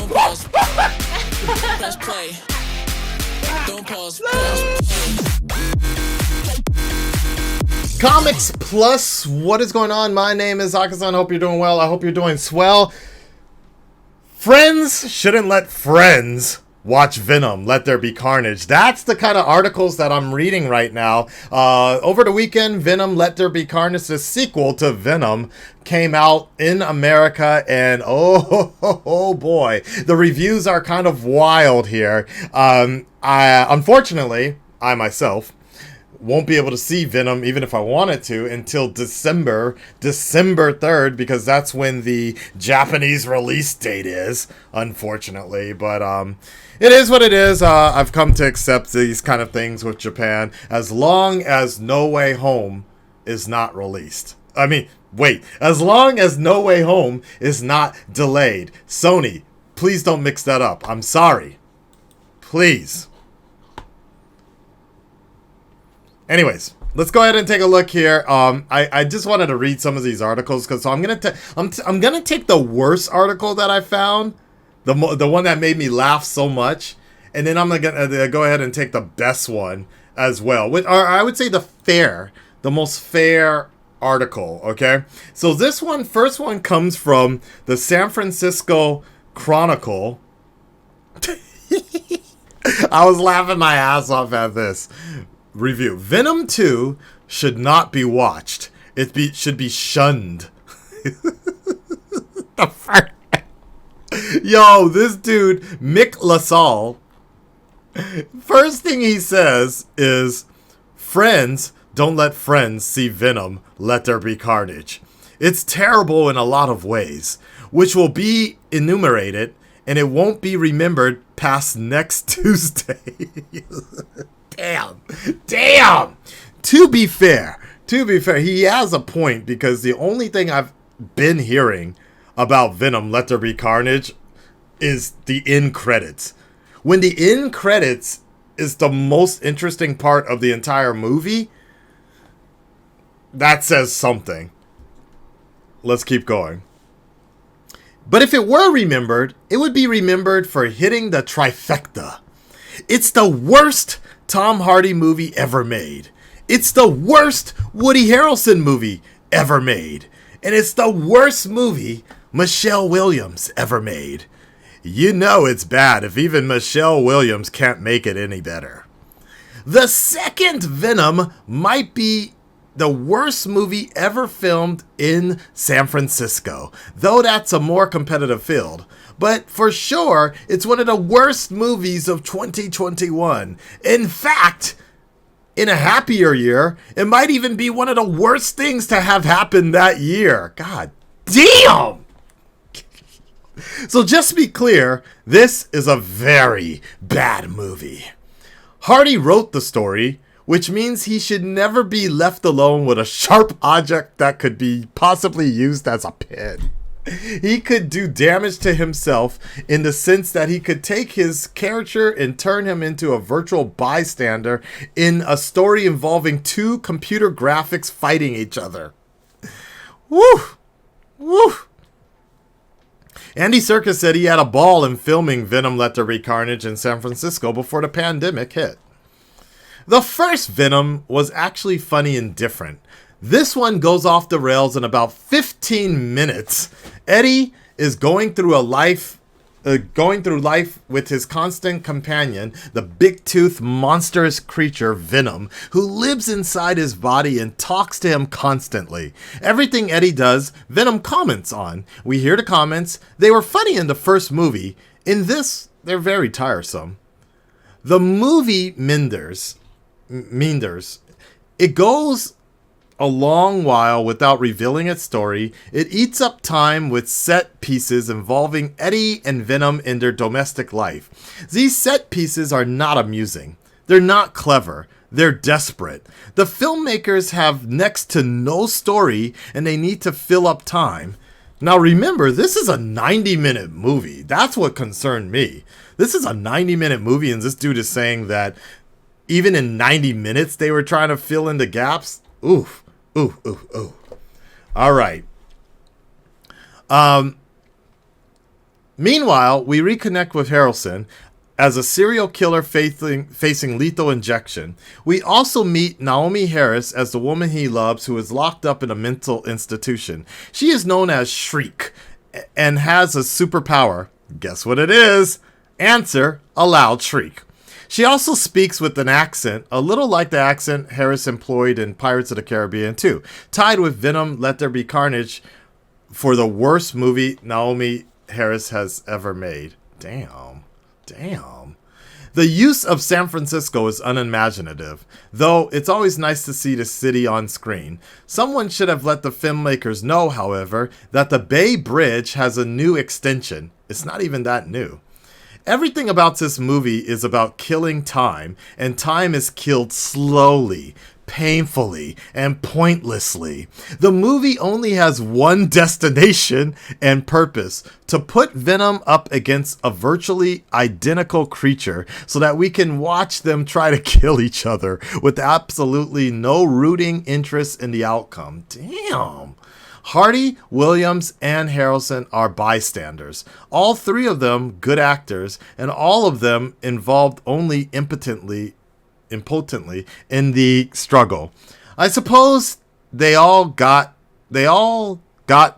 Don't pause. Press play. Don't pause. Comics Plus, what is going on? My name is Akazan. Hope you're doing well. I hope you're doing swell. Friends shouldn't let friends watch Venom, Let There Be Carnage. That's the kind of articles that I'm reading right now. Over the weekend, Venom, Let There Be Carnage, the sequel to Venom, came out in America, and oh boy, the reviews are kind of wild here. Unfortunately, I myself won't be able to see Venom, even if I wanted to, until December 3rd, because that's when the Japanese release date is, unfortunately. But it is what it is. I've come to accept these kind of things with Japan, as long as No Way Home is not released. I mean, wait, as long as No Way Home is not delayed. Sony, please don't mix that up. I'm sorry. Please. Anyways, let's go ahead and take a look here. I just wanted to read some of these articles, because so I'm gonna take the worst article that I found, the one that made me laugh so much, and then I'm gonna go ahead and take the best one as well, or I would say the most fair article. Okay, so this first one comes from the San Francisco Chronicle. I was laughing my ass off at this review. Venom 2 should not be watched. Should be shunned. Yo, this dude, Mick LaSalle, first thing he says is, friends don't let friends see Venom, Let There Be Carnage. It's terrible in a lot of ways, which will be enumerated, and it won't be remembered past next Tuesday. Damn. To be fair, he has a point, because the only thing I've been hearing about Venom, Let There Be Carnage is the end credits. When the end credits is the most interesting part of the entire movie, that says something. Let's keep going. But if it were remembered, it would be remembered for hitting the trifecta. It's the worst Tom Hardy movie ever made. It's the worst Woody Harrelson movie ever made. And it's the worst movie Michelle Williams ever made. You know it's bad if even Michelle Williams can't make it any better. The second Venom might be the worst movie ever filmed in San Francisco, though that's a more competitive field. But for sure, it's one of the worst movies of 2021. In fact, in a happier year, it might even be one of the worst things to have happened that year. God damn! So just to be clear, this is a very bad movie. Hardy wrote the story, which means he should never be left alone with a sharp object that could be possibly used as a pen. He could do damage to himself in the sense that he could take his character and turn him into a virtual bystander in a story involving two computer graphics fighting each other. Woo! Andy Serkis said he had a ball in filming Venom, Let There Be Carnage in San Francisco before the pandemic hit. The first Venom was actually funny and different. This one goes off the rails in about 15 minutes. Eddie is going through life with his constant companion, the big-toothed monstrous creature Venom, who lives inside his body and talks to him constantly. Everything Eddie does, Venom comments on. We hear the comments. They were funny in the first movie. In this, they're very tiresome. The movie meanders. It goes a long while without revealing its story. It eats up time with set pieces involving Eddie and Venom in their domestic life. These set pieces are not amusing. They're not clever. They're desperate. The filmmakers have next to no story, and they need to fill up time. Now remember, this is a 90-minute movie. That's what concerned me. This is a 90-minute movie, and this dude is saying that even in 90 minutes, they were trying to fill in the gaps. Oof. All right. Meanwhile, we reconnect with Harrelson as a serial killer facing lethal injection. We also meet Naomi Harris as the woman he loves who is locked up in a mental institution. She is known as Shriek and has a superpower. Guess what it is? Answer, a loud shriek. She also speaks with an accent, a little like the accent Harris employed in Pirates of the Caribbean 2, tied with Venom, Let There Be Carnage for the worst movie Naomi Harris has ever made. Damn. The use of San Francisco is unimaginative, though it's always nice to see the city on screen. Someone should have let the filmmakers know, however, that the Bay Bridge has a new extension. It's not even that new. Everything about this movie is about killing time, and time is killed slowly, painfully, and pointlessly. The movie only has one destination and purpose: to put Venom up against a virtually identical creature so that we can watch them try to kill each other with absolutely no rooting interest in the outcome. Damn. Hardy, Williams, and Harrelson are bystanders. All three of them good actors, and all of them involved only impotently in the struggle. I suppose they all got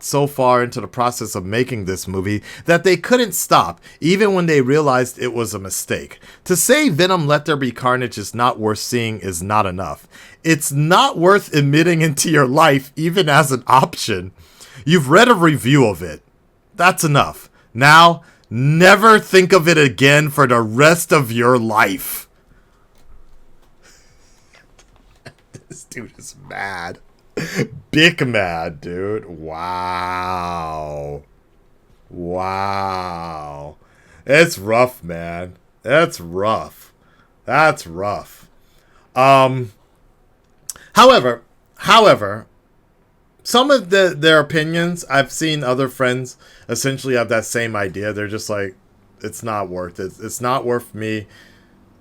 so far into the process of making this movie that they couldn't stop, even when they realized it was a mistake. To say Venom Let There Be Carnage is not worth seeing is not enough. It's not worth admitting into your life, even as an option. You've read a review of it. That's enough. Now, never think of it again for the rest of your life. This dude is mad. Big mad, dude. Wow. It's rough, man. That's rough. However, some of their opinions, I've seen other friends essentially have that same idea. They're just like, it's not worth it. It's not worth me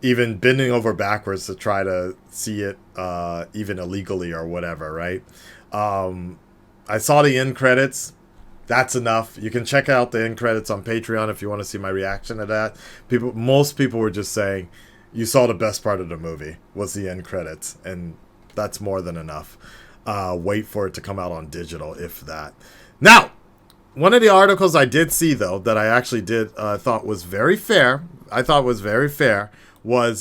even bending over backwards to try to see it even illegally or whatever, right? I saw the end credits. That's enough. You can check out the end credits on Patreon if you want to see my reaction to that. Most people were just saying, you saw the best part of the movie was the end credits, and that's more than enough. Wait for it to come out on digital, if that. Now, one of the articles I did see, though, that I actually did thought was very fair. Was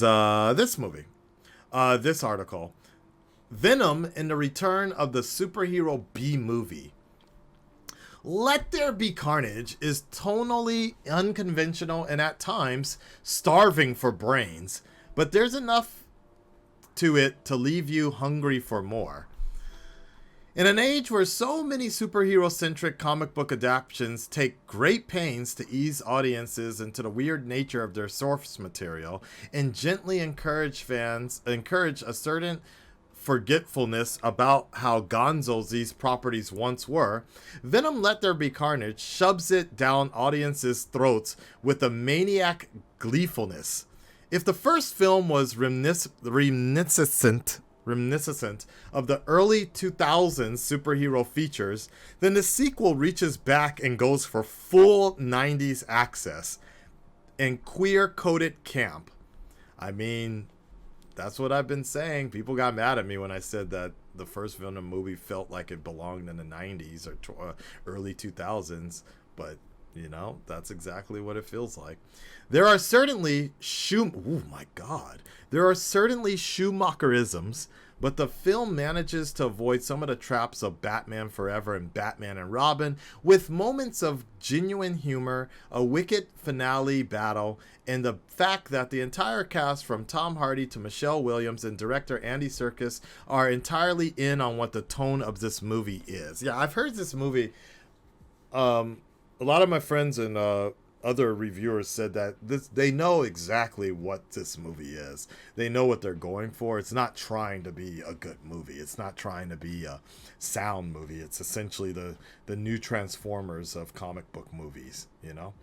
this movie. This article. Venom in the Return of the Superhero B-Movie. Let There Be Carnage is tonally unconventional and at times starving for brains, but there's enough to it to leave you hungry for more. In an age where so many superhero-centric comic book adaptations take great pains to ease audiences into the weird nature of their source material and gently encourage a certain forgetfulness about how gonzos these properties once were, Venom Let There Be Carnage shoves it down audiences' throats with a maniac gleefulness. If the first film was reminiscent of the early 2000s superhero features, then the sequel reaches back and goes for full 90s access and queer-coded camp. I mean, that's what I've been saying. People got mad at me when I said that the first Venom movie felt like it belonged in the 90s or early 2000s, but you know, that's exactly what it feels like. There are certainly Schumacherisms, but the film manages to avoid some of the traps of Batman Forever and Batman and Robin, with moments of genuine humor, a wicked finale battle, and the fact that the entire cast from Tom Hardy to Michelle Williams and director Andy Serkis are entirely in on what the tone of this movie is. Yeah, I've heard this movie. A lot of my friends and other reviewers said that they know exactly what this movie is. They know what they're going for. It's not trying to be a good movie. It's not trying to be a sound movie. It's essentially the new Transformers of comic book movies, you know?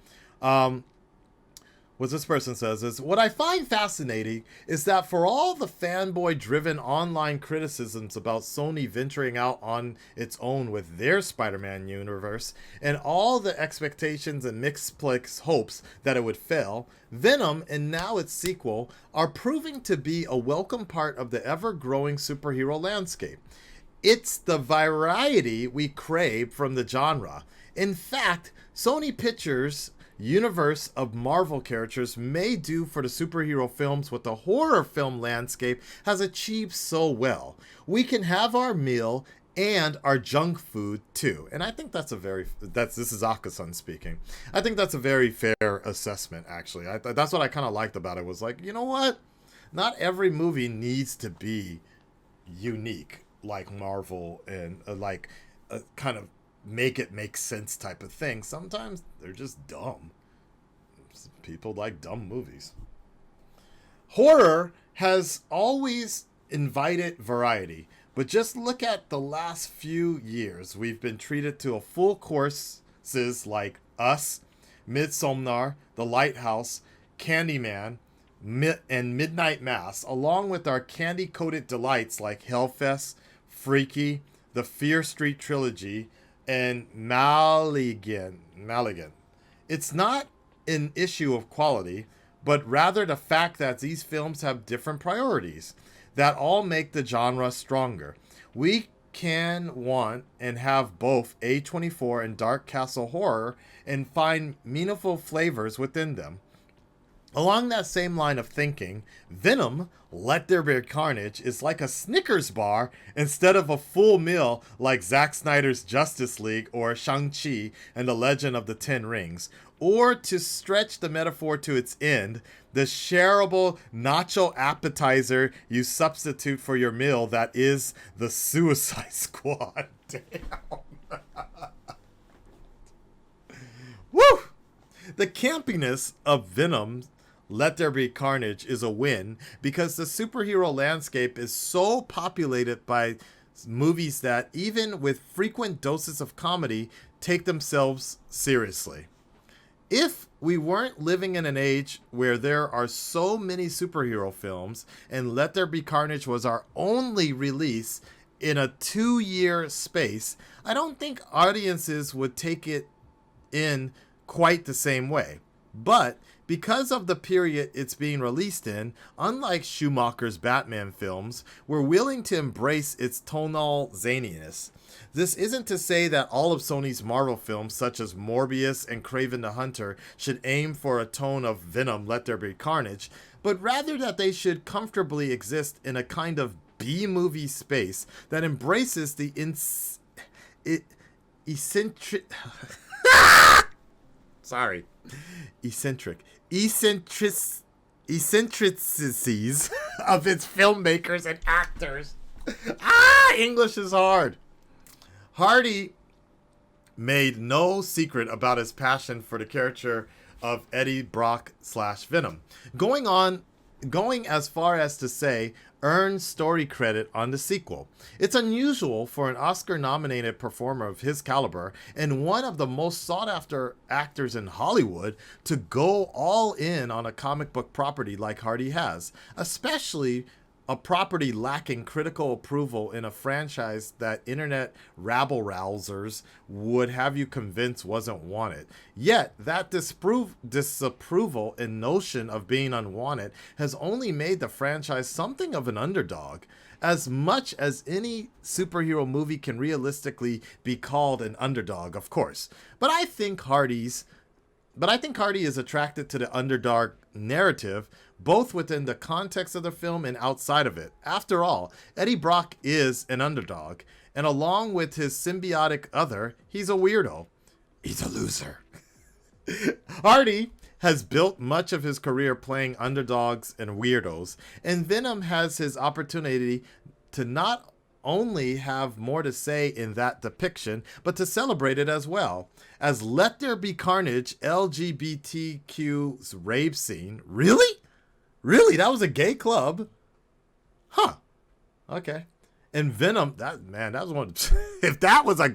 what this person says is, what I find fascinating is that for all the fanboy-driven online criticisms about Sony venturing out on its own with their Spider-Man universe, and all the expectations and mixed hopes that it would fail, Venom, and now its sequel, are proving to be a welcome part of the ever-growing superhero landscape. It's the variety we crave from the genre. In fact, Sony Pictures' universe of Marvel characters may do for the superhero films what the horror film landscape has achieved so well. We can have our meal and our junk food too. And I think this is Akasan speaking. I think that's a very fair assessment, actually. That's what I kind of liked about it, was like, you know what? Not every movie needs to be unique like Marvel and kind of make it make sense type of thing. Sometimes they're just dumb. People like dumb movies. Horror has always invited variety, but just look at the last few years. We've been treated to a full courses like Us, Midsommar, The Lighthouse, Candyman, and Midnight Mass, along with our candy-coated delights like Hellfest, Freaky, the Fear Street Trilogy, and Maligan. It's not an issue of quality, but rather the fact that these films have different priorities that all make the genre stronger. We can want and have both A24 and Dark Castle horror and find meaningful flavors within them. Along that same line of thinking, Venom, Let There Be Carnage, is like a Snickers bar instead of a full meal like Zack Snyder's Justice League or Shang-Chi and the Legend of the Ten Rings. Or, to stretch the metaphor to its end, the shareable nacho appetizer you substitute for your meal that is the Suicide Squad. Damn. Woo! The campiness of Venom, Let There Be Carnage, is a win because the superhero landscape is so populated by movies that, even with frequent doses of comedy, take themselves seriously. If we weren't living in an age where there are so many superhero films and Let There Be Carnage was our only release in a 2-year space, I don't think audiences would take it in quite the same way. But because of the period it's being released in, unlike Schumacher's Batman films, we're willing to embrace its tonal zaniness. This isn't to say that all of Sony's Marvel films, such as Morbius and Kraven the Hunter, should aim for a tone of Venom, Let There Be Carnage, but rather that they should comfortably exist in a kind of B-movie space that embraces the eccentricities of its filmmakers and actors. English is hard. Hardy made no secret about his passion for the character of Eddie Brock / Venom, going as far as to say earned story credit on the sequel. It's unusual for an Oscar-nominated performer of his caliber and one of the most sought-after actors in Hollywood to go all in on a comic book property like Hardy has, especially a property lacking critical approval in a franchise that internet rabble-rousers would have you convinced wasn't wanted. Yet, that disapproval and notion of being unwanted has only made the franchise something of an underdog. As much as any superhero movie can realistically be called an underdog, of course. But I think Hardy is attracted to the underdog narrative, both within the context of the film and outside of it. After all, Eddie Brock is an underdog, and along with his symbiotic other, he's a weirdo. He's a loser. Hardy has built much of his career playing underdogs and weirdos, and Venom has his opportunity to not only have more to say in that depiction, but to celebrate it as well. As Let There Be Carnage, LGBTQ's rave scene. Really? Really? That was a gay club? Huh. Okay. And Venom, that man, that was one. If that was a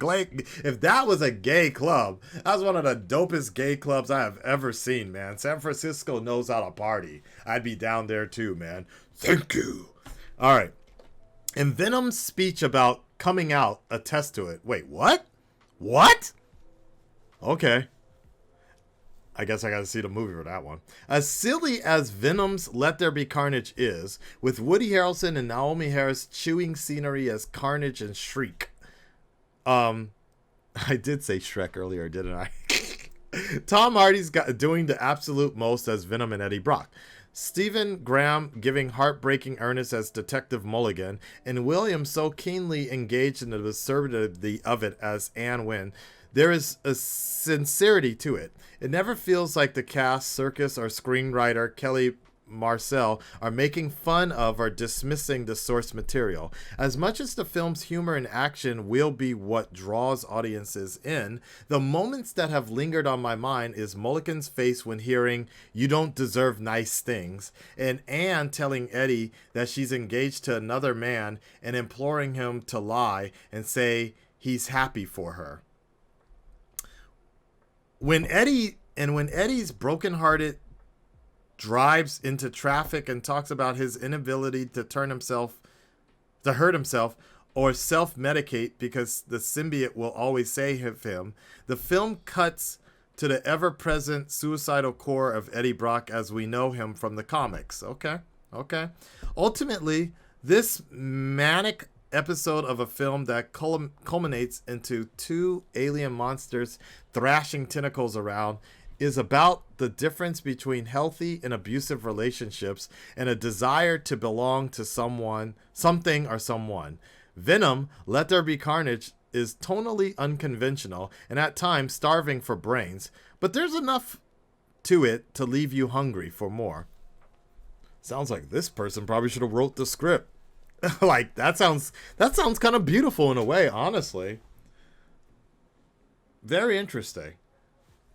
gay club, that was one of the dopest gay clubs I have ever seen, man. San Francisco knows how to party. I'd be down there too, man. Thank you. All right. And Venom's speech about coming out attests to it. Wait, what? What? Okay. I guess I gotta see the movie for that one. As silly as Venom's Let There Be Carnage is, with Woody Harrelson and Naomi Harris chewing scenery as Carnage and Shriek. I did say Shrek earlier, didn't I? Tom Hardy's doing the absolute most as Venom and Eddie Brock. Stephen Graham giving heartbreaking earnest as Detective Mulligan, and William so keenly engaged in the absurdity of it as Anne Wynn. There is a sincerity to it. It never feels like the cast, circus, or screenwriter Kelly Marcel are making fun of or dismissing the source material. As much as the film's humor and action will be what draws audiences in, the moments that have lingered on my mind is Mulligan's face when hearing, "You don't deserve nice things," and Anne telling Eddie that she's engaged to another man and imploring him to lie and say he's happy for her. When Eddie's brokenhearted drives into traffic and talks about his inability to hurt himself or self-medicate because the symbiote will always save him, the film cuts to the ever-present suicidal core of Eddie Brock as we know him from the comics. Okay. Ultimately, this manic episode of a film that culminates into two alien monsters thrashing tentacles around is about the difference between healthy and abusive relationships and a desire to belong to something or someone. Venom, Let There Be Carnage, is tonally unconventional and at times starving for brains, but there's enough to it to leave you hungry for more. Sounds like this person probably should have wrote the script. Like that sounds kind of beautiful in a way, honestly. Very interesting.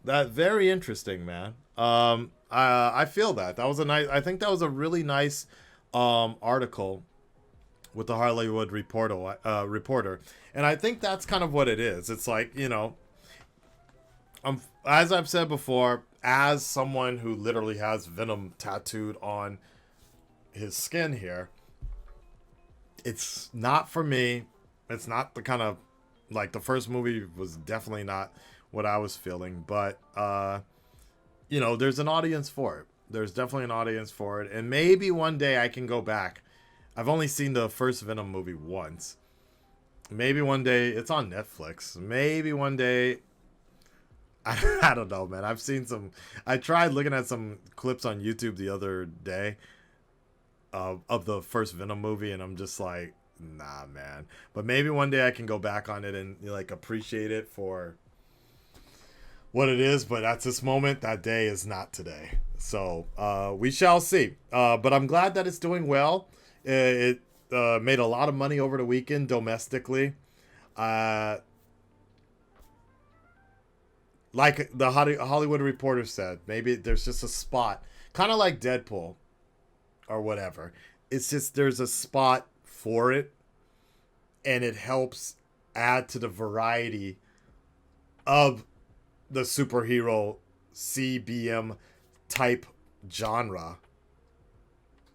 Very interesting, man. I feel that was a nice. I think that was a really nice article with the Hollywood Reporter, and I think that's kind of what it is. It's like, you know, as I've said before, as someone who literally has Venom tattooed on his skin here, it's not for me. It's not the kind of, like, the first movie was definitely not what I was feeling, but you know, there's an audience for it. There's definitely an audience for it, and maybe one day I can go back. I've only seen the first Venom movie once. Maybe one day, it's on Netflix. Maybe one day, I don't know, man. I tried looking at some clips on YouTube the other day of the first Venom movie, and I'm just like, nah, man. But maybe one day I can go back on it and, like, appreciate it for what it is. But at this moment, that day is not today. So we shall see. But I'm glad that it's doing well. It made a lot of money over the weekend domestically. Like the Hollywood Reporter said, maybe there's just a spot, kind of like Deadpool or whatever. It's just there's a spot for it, and it helps add to the variety of the superhero CBM type genre.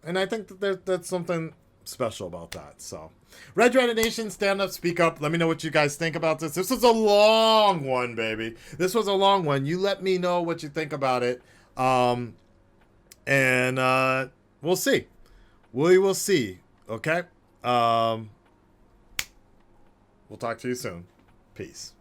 And I think that that's something special about that. So, Red Dragon Nation, stand up, speak up. Let me know what you guys think about this. This was a long one, baby. This was a long one. You let me know what you think about it. And we'll see. We will see. Okay? We'll talk to you soon. Peace.